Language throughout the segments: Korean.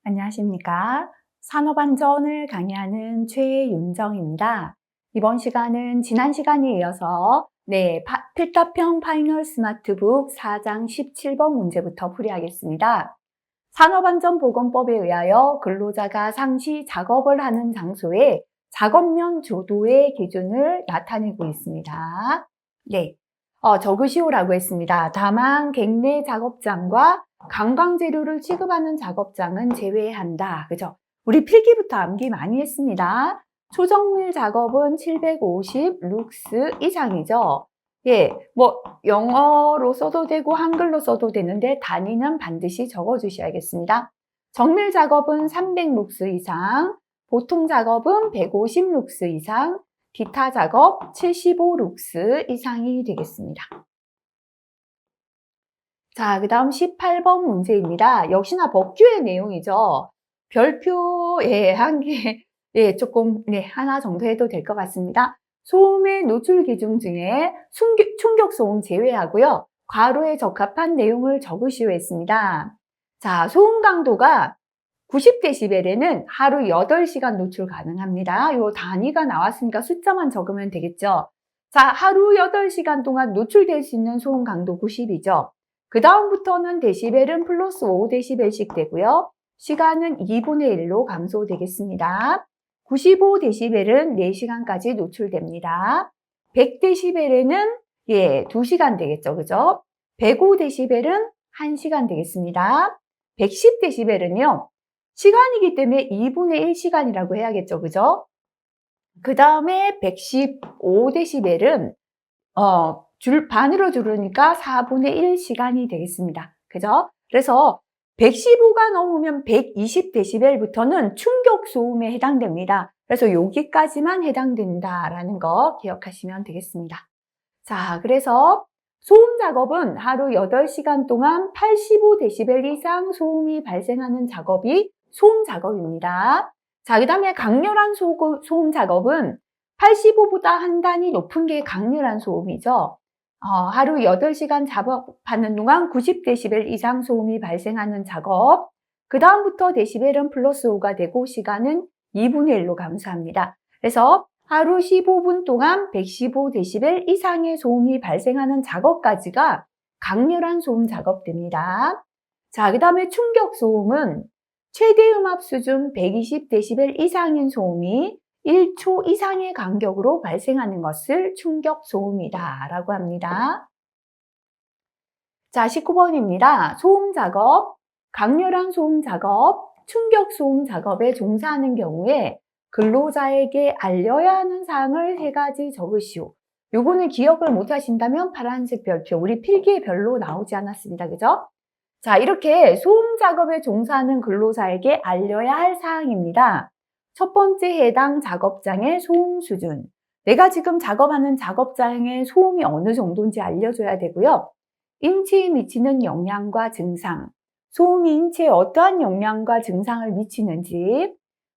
안녕하십니까. 산업안전을 강의하는 최윤정입니다. 이번 시간은 지난 시간에 이어서 필답형 파이널 스마트북 4장 17번 문제부터 풀이하겠습니다. 산업안전보건법에 의하여 근로자가 상시 작업을 하는 장소에 작업면 조도의 기준을 나타내고 있습니다. 적으시오라고 했습니다. 다만 객내 작업장과 관광재료를 취급하는 작업장은 제외한다. 그죠? 우리 필기부터 암기 많이 했습니다. 초정밀 작업은 750 룩스 이상이죠. 영어로 써도 되고 한글로 써도 되는데 단위는 반드시 적어주셔야겠습니다. 정밀 작업은 300 룩스 이상, 보통 작업은 150 룩스 이상, 기타 작업 75 룩스 이상이 되겠습니다. 자, 그 다음 18번 문제입니다. 역시나 법규의 내용이죠. 별표에 한 개, 조금, 하나 정도 해도 될 것 같습니다. 소음의 노출 기준 중에 충격 소음 제외하고요. 괄호에 적합한 내용을 적으시오 했습니다. 자, 소음 강도가 90dB에는 하루 8시간 노출 가능합니다. 요 단위가 나왔으니까 숫자만 적으면 되겠죠. 자, 하루 8시간 동안 노출될 수 있는 소음 강도 90이죠. 그 다음부터는 데시벨은 플러스 5dB씩 되고요. 시간은 2분의 1로 감소되겠습니다. 95dB은 4시간까지 노출됩니다. 100dB에는 2시간 되겠죠. 그죠? 105dB은 1시간 되겠습니다. 110dB은요. 시간이기 때문에 2분의 1시간이라고 해야겠죠. 그죠? 그 다음에 115dB은 반으로 줄으니까 4분의 1시간이 되겠습니다. 그죠? 그래서 115가 넘으면 120dB부터는 충격 소음에 해당됩니다. 그래서 여기까지만 해당된다라는 거 기억하시면 되겠습니다. 자, 그래서 소음 작업은 하루 8시간 동안 85dB 이상 소음이 발생하는 작업이 소음 작업입니다. 자, 그 다음에 강렬한 소음 작업은 85보다 한 단위 높은 게 강렬한 소음이죠. 하루 8시간 작업하는 동안 90dB 이상 소음이 발생하는 작업. 그 다음부터 데시벨은 플러스 5가 되고 시간은 2분의 1로 감소합니다. 그래서 하루 15분 동안 115dB 이상의 소음이 발생하는 작업까지가 강렬한 소음 작업됩니다. 자, 그 다음에 충격 소음은 최대 음압 수준 120dB 이상인 소음이 1초 이상의 간격으로 발생하는 것을 충격 소음이다 라고 합니다. 자, 19번입니다. 소음 작업, 강렬한 소음 작업, 충격 소음 작업에 종사하는 경우에 근로자에게 알려야 하는 사항을 3가지 적으시오. 요거는 기억을 못 하신다면 파란색 별표, 우리 필기에 별로 나오지 않았습니다. 그죠? 자, 이렇게 소음 작업에 종사하는 근로자에게 알려야 할 사항입니다. 첫 번째, 해당 작업장의 소음 수준. 내가 지금 작업하는 작업장의 소음이 어느 정도인지 알려줘야 되고요. 인체에 미치는 영향과 증상. 소음이 인체에 어떠한 영향과 증상을 미치는지,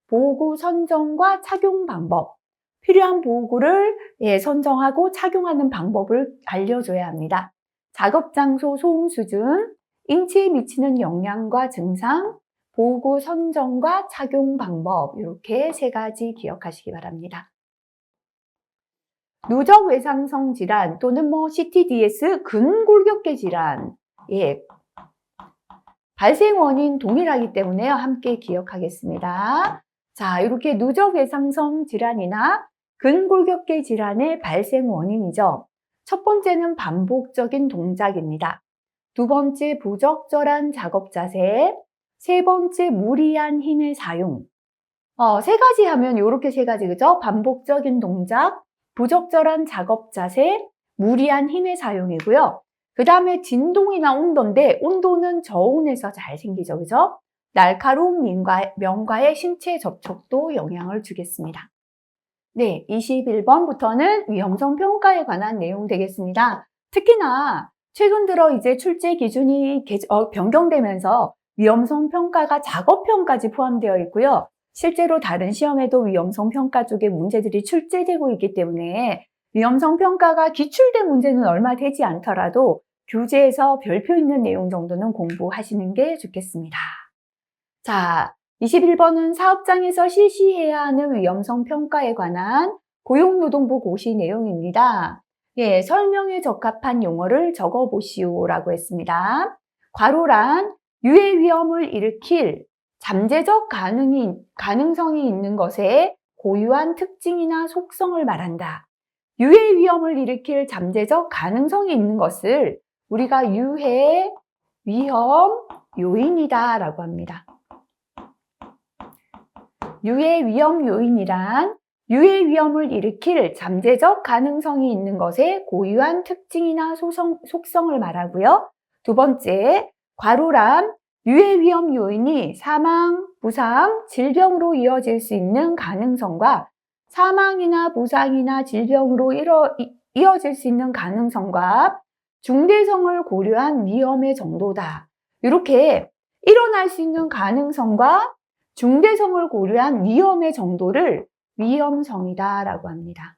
보호구 선정과 착용 방법. 필요한 보호구를 선정하고 착용하는 방법을 알려줘야 합니다. 작업 장소 소음 수준, 인체에 미치는 영향과 증상, 보호구 선정과 착용 방법, 이렇게 3가지 기억하시기 바랍니다. 누적 외상성 질환 또는 CTDS 근골격계 질환, 발생 원인 동일하기 때문에 함께 기억하겠습니다. 자, 이렇게 누적 외상성 질환이나 근골격계 질환의 발생 원인이죠. 첫 번째는 반복적인 동작입니다. 두 번째, 부적절한 작업 자세. 세 번째, 무리한 힘의 사용. 3가지 하면 이렇게 3가지, 그죠? 반복적인 동작, 부적절한 작업 자세, 무리한 힘의 사용이고요. 그 다음에 진동이나 온도인데, 온도는 저온에서 잘 생기죠, 그죠? 날카로운 면과의 신체 접촉도 영향을 주겠습니다. 21번부터는 위험성 평가에 관한 내용 되겠습니다. 특히나 최근 들어 이제 출제 기준이 변경되면서 위험성 평가가 작업형까지 포함되어 있고요. 실제로 다른 시험에도 위험성 평가 쪽에 문제들이 출제되고 있기 때문에 위험성 평가가 기출된 문제는 얼마 되지 않더라도 교재에서 별표 있는 내용 정도는 공부하시는 게 좋겠습니다. 자, 21번은 사업장에서 실시해야 하는 위험성 평가에 관한 고용노동부 고시 내용입니다. 예, 설명에 적합한 용어를 적어보시오라고 했습니다. 괄호란 유해 위험을 일으킬 잠재적 가능성이 있는 것의 고유한 특징이나 속성을 말한다. 유해 위험을 일으킬 잠재적 가능성이 있는 것을 우리가 유해 위험 요인이다 라고 합니다. 유해 위험 요인이란 유해 위험을 일으킬 잠재적 가능성이 있는 것의 고유한 특징이나 속성을 말하고요. 두 번째, 괄호란 유해 위험 요인이 사망, 부상, 질병으로 이어질 수 있는 가능성과 사망이나 부상이나 질병으로 이어질 수 있는 가능성과 중대성을 고려한 위험의 정도다. 이렇게 일어날 수 있는 가능성과 중대성을 고려한 위험의 정도를 위험성이다 라고 합니다.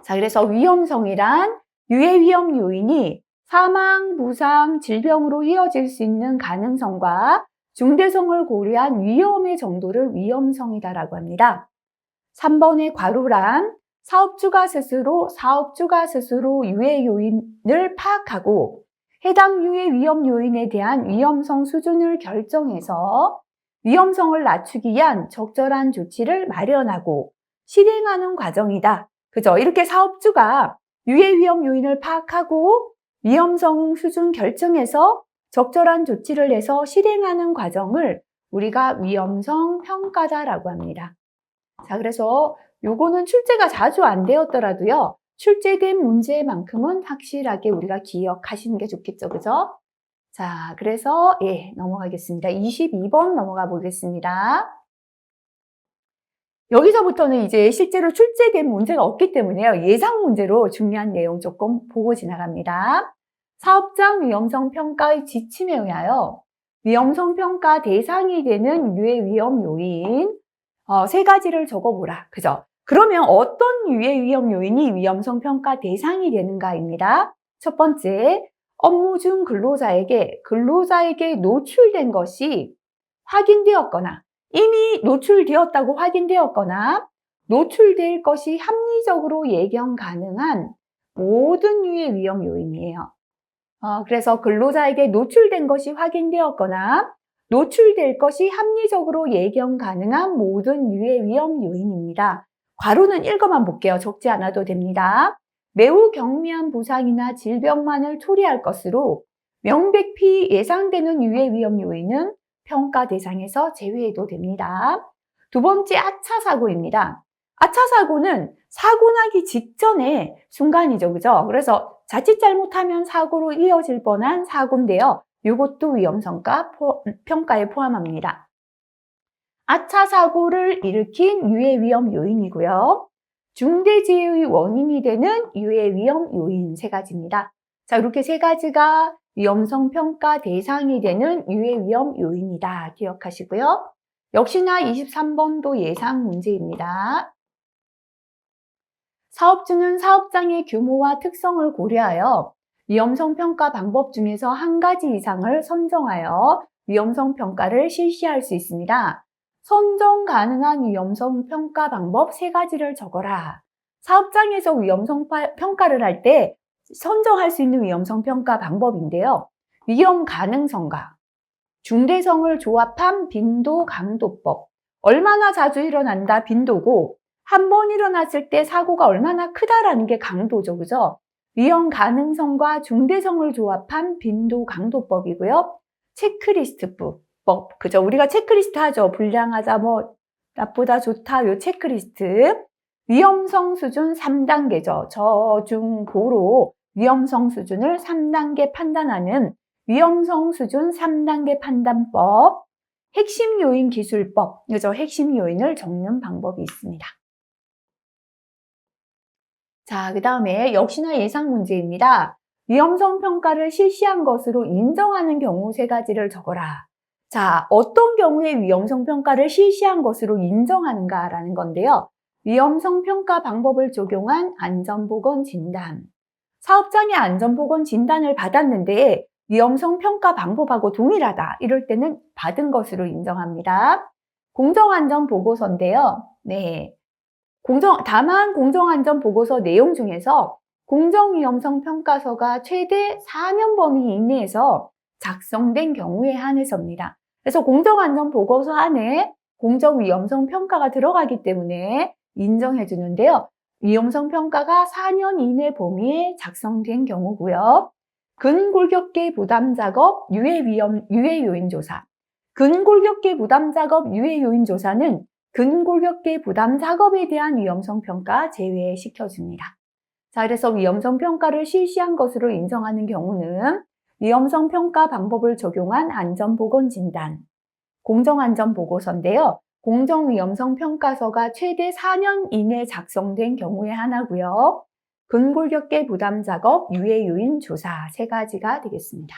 자, 그래서 위험성이란 유해 위험 요인이 사망, 부상, 질병으로 이어질 수 있는 가능성과 중대성을 고려한 위험의 정도를 위험성이다 라고 합니다. 3번의 괄호란 사업주가 스스로 유해 요인을 파악하고 해당 유해 위험 요인에 대한 위험성 수준을 결정해서 위험성을 낮추기 위한 적절한 조치를 마련하고 실행하는 과정이다. 그죠? 이렇게 사업주가 유해 위험 요인을 파악하고 위험성 수준 결정해서 적절한 조치를 해서 실행하는 과정을 우리가 위험성 평가다라고 합니다. 자, 그래서 요거는 출제가 자주 안 되었더라도요. 출제된 문제만큼은 확실하게 우리가 기억하시는 게 좋겠죠. 그죠? 자, 그래서 넘어가겠습니다. 22번 넘어가 보겠습니다. 여기서부터는 이제 실제로 출제된 문제가 없기 때문에요. 예상 문제로 중요한 내용 조금 보고 지나갑니다. 사업장 위험성 평가의 지침에 의하여 위험성 평가 대상이 되는 유해 위험 요인 3가지를 적어보라. 그죠? 그러면 어떤 유해 위험 요인이 위험성 평가 대상이 되는가입니다. 첫 번째, 업무 중 근로자에게 노출된 것이 확인되었거나 이미 노출되었다고 확인되었거나 노출될 것이 합리적으로 예견 가능한 모든 유해 위험 요인이에요. 그래서 근로자에게 노출된 것이 확인되었거나 노출될 것이 합리적으로 예견 가능한 모든 유해 위험 요인입니다. 괄호는 읽어만 볼게요. 적지 않아도 됩니다. 매우 경미한 부상이나 질병만을 초래할 것으로 명백히 예상되는 유해 위험 요인은 평가 대상에서 제외해도 됩니다. 두 번째, 아차 사고입니다. 아차 사고는 사고 나기 직전의 순간이죠. 그죠? 그래서 자칫 잘못하면 사고로 이어질 뻔한 사고인데요. 이것도 위험성 평가에 포함합니다. 아차 사고를 일으킨 유해 위험 요인이고요. 중대재해의 원인이 되는 유해 위험 요인 3가지입니다. 자, 이렇게 3가지가 위험성 평가 대상이 되는 유해 위험 요인이다. 기억하시고요. 역시나 23번도 예상 문제입니다. 사업주는 사업장의 규모와 특성을 고려하여 위험성 평가 방법 중에서 한 가지 이상을 선정하여 위험성 평가를 실시할 수 있습니다. 선정 가능한 위험성 평가 방법 3가지를 적어라. 사업장에서 위험성 평가를 할 때 선정할 수 있는 위험성 평가 방법인데요. 위험 가능성과 중대성을 조합한 빈도 강도법. 얼마나 자주 일어난다 빈도고 한 번 일어났을 때 사고가 얼마나 크다라는 게 강도죠. 그죠? 위험 가능성과 중대성을 조합한 빈도 강도법이고요. 체크리스트법. 그죠? 우리가 체크리스트 하죠. 불량하다, 나쁘다, 좋다, 요 체크리스트. 위험성 수준 3단계죠. 저, 중, 고로 위험성 수준을 3단계 판단하는 위험성 수준 3단계 판단법. 핵심 요인 기술법. 그죠? 핵심 요인을 적는 방법이 있습니다. 자, 그 다음에 역시나 예상 문제입니다. 위험성 평가를 실시한 것으로 인정하는 경우 3가지를 적어라. 자, 어떤 경우에 위험성 평가를 실시한 것으로 인정하는가라는 건데요. 위험성 평가 방법을 적용한 안전보건 진단. 사업장의 안전보건 진단을 받았는데 위험성 평가 방법하고 동일하다. 이럴 때는 받은 것으로 인정합니다. 공정안전보고서인데요. 네. 다만 공정안전보고서 내용 중에서 공정위험성 평가서가 최대 4년 범위 이내에서 작성된 경우에 한해서입니다. 그래서 공정안전보고서 안에 공정위험성 평가가 들어가기 때문에 인정해 주는데요. 위험성 평가가 4년 이내 범위에 작성된 경우고요. 근골격계 부담 작업 유해 요인 조사. 근골격계 부담 작업 유해 요인 조사는 근골격계 부담 작업에 대한 위험성 평가 제외시켜 줍니다. 자, 그래서 위험성 평가를 실시한 것으로 인정하는 경우는 위험성 평가 방법을 적용한 안전보건 진단, 공정안전보고서인데요. 공정위험성 평가서가 최대 4년 이내 작성된 경우에 하나고요. 근골격계 부담 작업 유해 요인 조사 세 가지가 되겠습니다.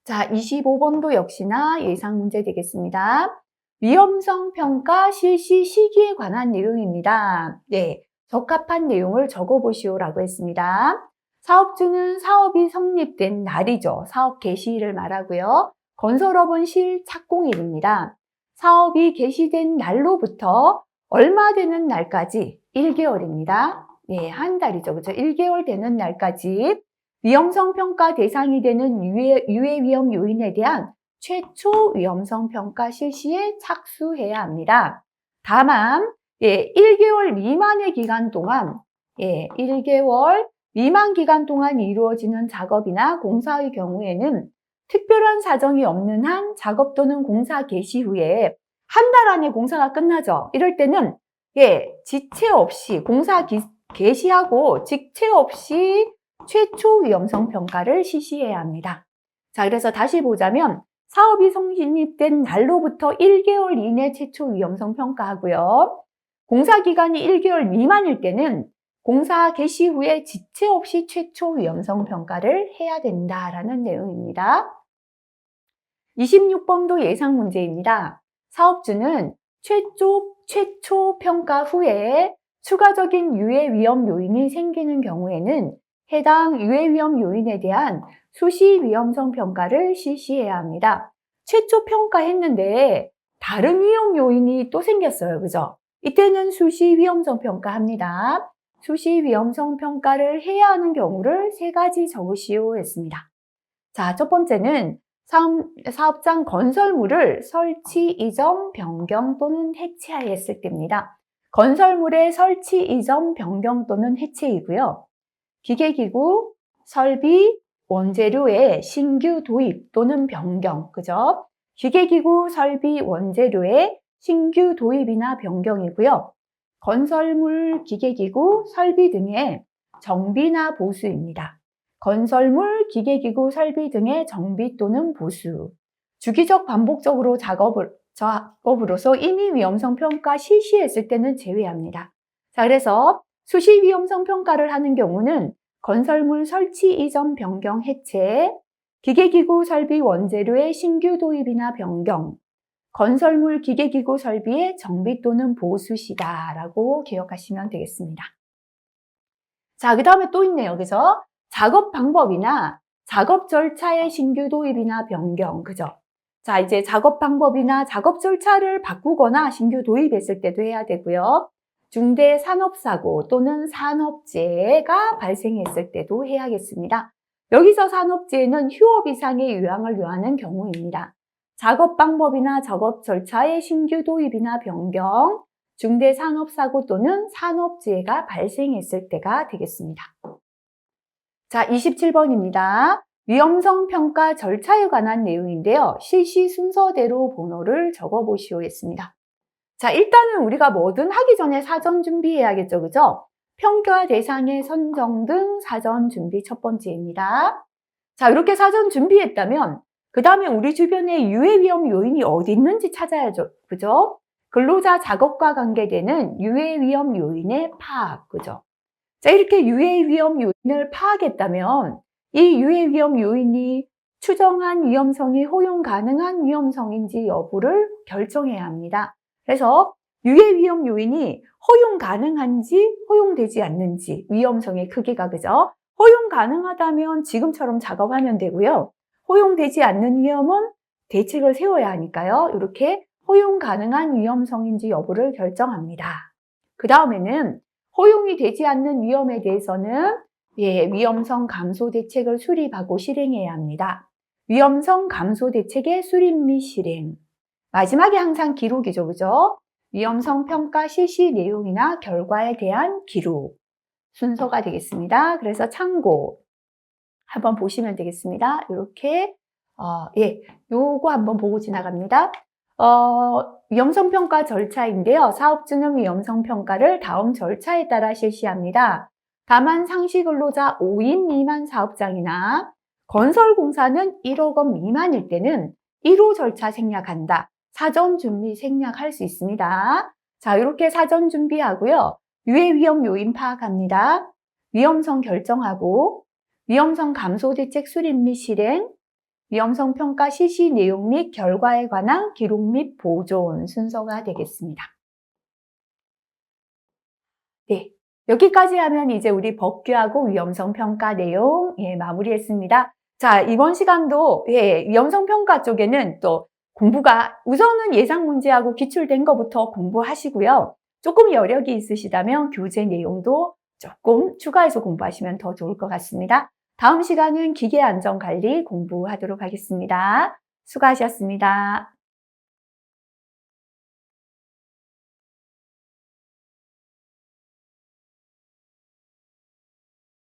자, 25번도 역시나 예상 문제 되겠습니다. 위험성 평가 실시 시기에 관한 내용입니다. 네, 적합한 내용을 적어보시오라고 했습니다. 사업주는 사업이 성립된 날이죠. 사업 개시일을 말하고요. 건설업은 실착공일입니다. 사업이 개시된 날로부터 얼마 되는 날까지 1개월입니다. 네, 한 달이죠. 그렇죠? 1개월 되는 날까지 위험성 평가 대상이 되는 유해 위험 요인에 대한 최초 위험성 평가 실시에 착수해야 합니다. 다만 1개월 미만의 기간 동안 1개월 미만 기간 동안 이루어지는 작업이나 공사의 경우에는 특별한 사정이 없는 한 작업 또는 공사 개시 후에 한 달 안에 공사가 끝나죠. 이럴 때는 지체 없이 공사 개시하고 지체 없이 최초 위험성 평가를 실시해야 합니다. 자, 그래서 다시 보자면 사업이 성립된 날로부터 1개월 이내 최초 위험성 평가하고요. 공사 기간이 1개월 미만일 때는 공사 개시 후에 지체 없이 최초 위험성 평가를 해야 된다라는 내용입니다. 26번도 예상 문제입니다. 사업주는 최초 평가 후에 추가적인 유해 위험 요인이 생기는 경우에는 해당 유해 위험 요인에 대한 수시 위험성 평가를 실시해야 합니다. 최초 평가했는데 다른 위험 요인이 또 생겼어요. 그죠? 이때는 수시 위험성 평가합니다. 수시 위험성 평가를 해야 하는 경우를 세 가지 적으시오 했습니다. 자, 첫 번째는 사업장 건설물을 설치 이전 변경 또는 해체하였을 때입니다. 건설물의 설치 이전 변경 또는 해체이고요. 기계기구, 설비, 원재료의 신규 도입 또는 변경, 그죠? 기계기구, 설비, 원재료의 신규 도입이나 변경이고요. 건설물, 기계기구, 설비 등의 정비나 보수입니다. 건설물, 기계기구, 설비 등의 정비 또는 보수. 주기적 반복적으로 작업으로서 이미 위험성 평가 실시했을 때는 제외합니다. 자, 그래서 수시 위험성 평가를 하는 경우는 건설물 설치 이전 변경 해체, 기계기구 설비 원재료의 신규 도입이나 변경, 건설물 기계기구 설비의 정비 또는 보수 시다라고 기억하시면 되겠습니다. 자, 그 다음에 또 있네요. 그래서 작업 방법이나 작업 절차의 신규 도입이나 변경, 그죠? 자, 이제 작업 방법이나 작업 절차를 바꾸거나 신규 도입했을 때도 해야 되고요. 중대 산업사고 또는 산업재해가 발생했을 때도 해야겠습니다. 여기서 산업재해는 휴업 이상의 요양을 요하는 경우입니다. 작업 방법이나 작업 절차의 신규 도입이나 변경, 중대 산업사고 또는 산업재해가 발생했을 때가 되겠습니다. 자, 27번입니다. 위험성 평가 절차에 관한 내용인데요. 실시 순서대로 번호를 적어보시오 했습니다. 자, 일단은 우리가 뭐든 하기 전에 사전 준비해야겠죠. 그죠? 평가 대상의 선정 등 사전 준비 첫 번째입니다. 자, 이렇게 사전 준비했다면 그 다음에 우리 주변에 유해 위험 요인이 어디 있는지 찾아야죠. 그죠? 근로자 작업과 관계되는 유해 위험 요인의 파악. 그죠? 자, 이렇게 유해 위험 요인을 파악했다면 이 유해 위험 요인이 추정한 위험성이 허용 가능한 위험성인지 여부를 결정해야 합니다. 그래서 유해 위험 요인이 허용 가능한지 허용되지 않는지 위험성의 크기가 그죠? 허용 가능하다면 지금처럼 작업하면 되고요. 허용되지 않는 위험은 대책을 세워야 하니까요. 이렇게 허용 가능한 위험성인지 여부를 결정합니다. 그 다음에는 허용이 되지 않는 위험에 대해서는 위험성 감소 대책을 수립하고 실행해야 합니다. 위험성 감소 대책의 수립 및 실행. 마지막에 항상 기록이죠, 그죠? 위험성 평가 실시 내용이나 결과에 대한 기록. 순서가 되겠습니다. 그래서 참고 한번 보시면 되겠습니다. 이렇게 요거 한번 보고 지나갑니다. 위험성 평가 절차인데요. 사업주는 위험성 평가를 다음 절차에 따라 실시합니다. 다만 상시 근로자 5인 미만 사업장이나 건설공사는 1억 원 미만일 때는 1호 절차 생략한다. 사전 준비 생략할 수 있습니다. 자, 이렇게 사전 준비하고요. 유해 위험 요인 파악합니다. 위험성 결정하고 위험성 감소 대책 수립 및 실행, 위험성 평가 실시 내용 및 결과에 관한 기록 및 보존 순서가 되겠습니다. 네, 여기까지 하면 이제 우리 법규하고 위험성 평가 내용 마무리했습니다. 자, 이번 시간도 위험성 평가 쪽에는 또 공부가 우선은 예상 문제하고 기출된 것부터 공부하시고요. 조금 여력이 있으시다면 교재 내용도 조금 추가해서 공부하시면 더 좋을 것 같습니다. 다음 시간은 기계안전관리 공부하도록 하겠습니다. 수고하셨습니다.